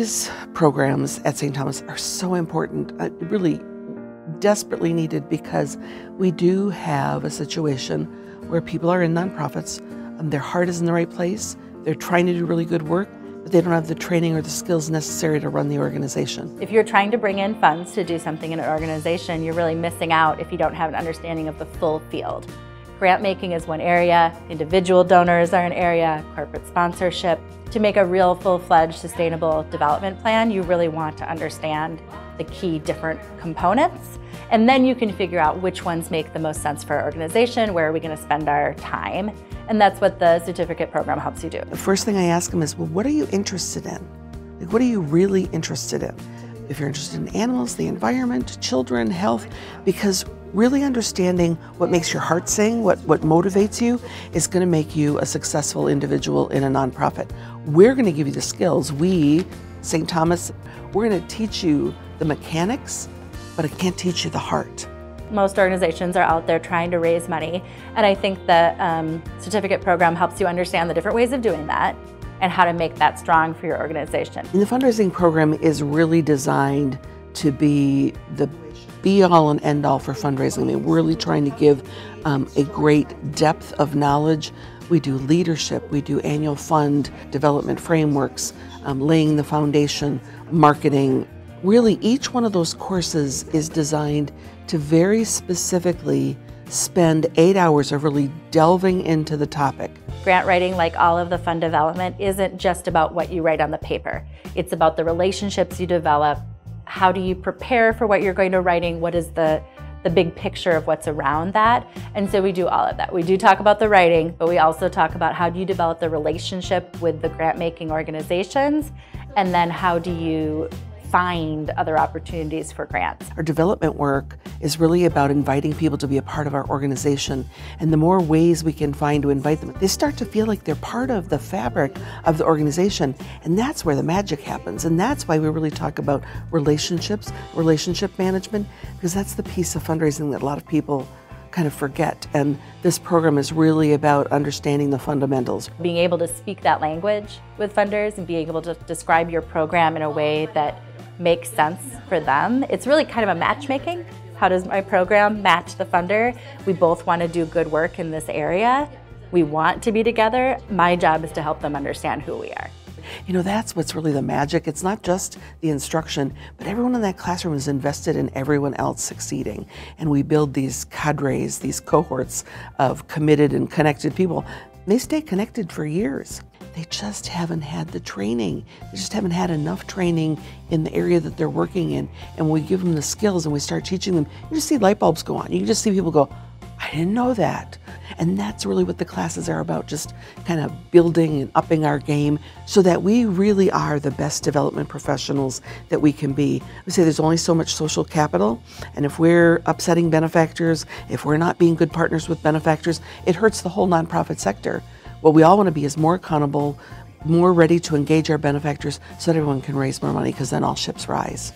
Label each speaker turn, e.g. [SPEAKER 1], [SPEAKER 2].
[SPEAKER 1] These programs at St. Thomas are so important, really desperately needed, because we do have a situation where people are in nonprofits, their heart is in the right place, they're trying to do really good work, but they don't have the training or the skills necessary to run the organization.
[SPEAKER 2] If you're trying to bring in funds to do something in an organization, you're really missing out if you don't have an understanding of the full field. Grant making is one area, individual donors are an area, corporate sponsorship. To make a real full-fledged sustainable development plan, you really want to understand the key different components, and then you can figure out which ones make the most sense for our organization, where are we going to spend our time, and that's what the certificate program helps you do.
[SPEAKER 1] The first thing I ask them is, well, what are you interested in? Like, what are you really interested in? If you're interested in animals, the environment, children, health, because really understanding what makes your heart sing, what motivates you, is going to make you a successful individual in a nonprofit. We're going to give you the skills. We, St. Thomas, we're going to teach you the mechanics, but I can't teach you the heart.
[SPEAKER 2] Most organizations are out there trying to raise money, and I think the certificate program helps you understand the different ways of doing that and how to make that strong for your organization.
[SPEAKER 1] And the fundraising program is really designed to be the be-all and end-all for fundraising. I mean, we're really trying to give a great depth of knowledge. We do leadership, we do annual fund development frameworks, laying the foundation, marketing. Really, each one of those courses is designed to very specifically spend 8 hours of really delving into the topic.
[SPEAKER 2] Grant writing, like all of the fund development, isn't just about what you write on the paper. It's about the relationships you develop. How do you prepare for what you're going to writing? What is the big picture of what's around that? And so we do all of that. We do talk about the writing, but we also talk about how do you develop the relationship with the grant making organizations, and then how do you find other opportunities for grants.
[SPEAKER 1] Our development work is really about inviting people to be a part of our organization, and the more ways we can find to invite them, they start to feel like they're part of the fabric of the organization, and that's where the magic happens. And that's why we really talk about relationships, relationship management, because that's the piece of fundraising that a lot of people kind of forget. And this program is really about understanding the fundamentals.
[SPEAKER 2] Being able to speak that language with funders and being able to describe your program in a way that makes sense for them. It's really kind of a matchmaking. How does my program match the funder? We both want to do good work in this area. We want to be together. My job is to help them understand who we are.
[SPEAKER 1] You know, that's what's really the magic. It's not just the instruction, but everyone in that classroom is invested in everyone else succeeding. And we build these cadres, these cohorts of committed and connected people. They stay connected for years. They just haven't had the training. They just haven't had enough training in the area that they're working in. And when we give them the skills and we start teaching them, you just see light bulbs go on. You can just see people go, I didn't know that. And that's really what the classes are about, just kind of building and upping our game so that we really are the best development professionals that we can be. We say there's only so much social capital, and if we're upsetting benefactors, if we're not being good partners with benefactors, it hurts the whole nonprofit sector. What we all want to be is more accountable, more ready to engage our benefactors so that everyone can raise more money, because then all ships rise.